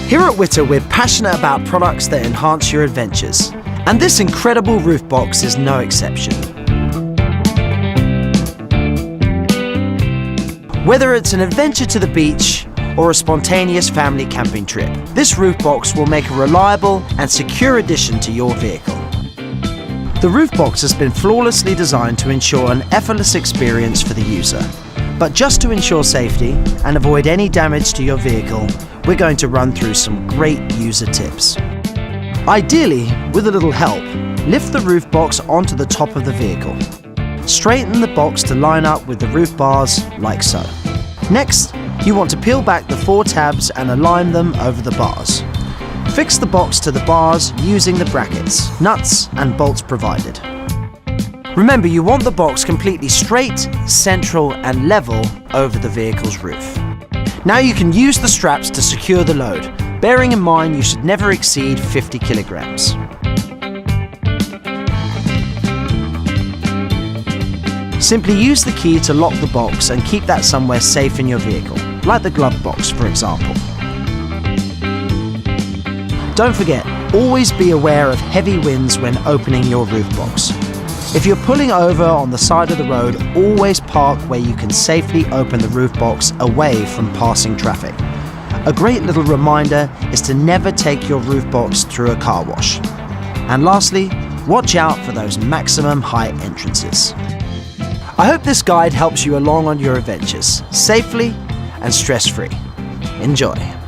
Here at Witter, we're passionate about products that enhance your adventures. And this incredible roof box is no exception. Whether it's an adventure to the beach or a spontaneous family camping trip, this roof box will make a reliable and secure addition to your vehicle. The roof box has been flawlessly designed to ensure an effortless experience for the user. But just to ensure safety and avoid any damage to your vehicle, we're going to run through some great user tips. Ideally, with a little help, lift the roof box onto the top of the vehicle. Straighten the box to line up with the roof bars, like so. Next, you want to peel back the 4 tabs and align them over the bars. Fix the box to the bars using the brackets, nuts and bolts provided. Remember, you want the box completely straight, central and level over the vehicle's roof. Now you can use the straps to secure the load, bearing in mind you should never exceed 50 kilograms. Simply use the key to lock the box and keep that somewhere safe in your vehicle, like the glove box for example. Don't forget, always be aware of heavy winds when opening your roof box. If you're pulling over on the side of the road, always park where you can safely open the roof box away from passing traffic. A great little reminder is to never take your roof box through a car wash. And lastly, watch out for those maximum height entrances. I hope this guide helps you along on your adventures, safely and stress-free. Enjoy.